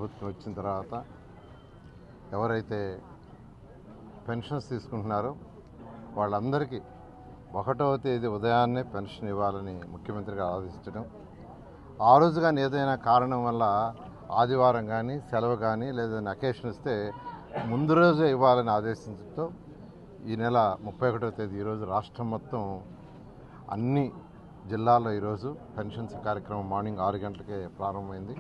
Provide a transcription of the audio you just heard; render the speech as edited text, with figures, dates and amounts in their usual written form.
ప్రభుత్వం వచ్చిన తర్వాత ఎవరైతే పెన్షన్స్ తీసుకుంటున్నారో వాళ్ళందరికీ 1వ తేదీ ఉదయాన్నే పెన్షన్ ఇవ్వాలని ముఖ్యమంత్రి గారు ఆదేశించడం, ఆ రోజు కానీ ఏదైనా కారణం వల్ల ఆదివారం కానీ సెలవు కానీ లేదా అకేషన్ ఇస్తే ముందు రోజే ఇవ్వాలని ఆదేశించడంతో ఈ నెల 31వ తేదీ ఈరోజు రాష్ట్రం మొత్తం అన్ని జిల్లాల్లో ఈరోజు పెన్షన్స్ కార్యక్రమం మార్నింగ్ 6 గంటలకే ప్రారంభమైంది.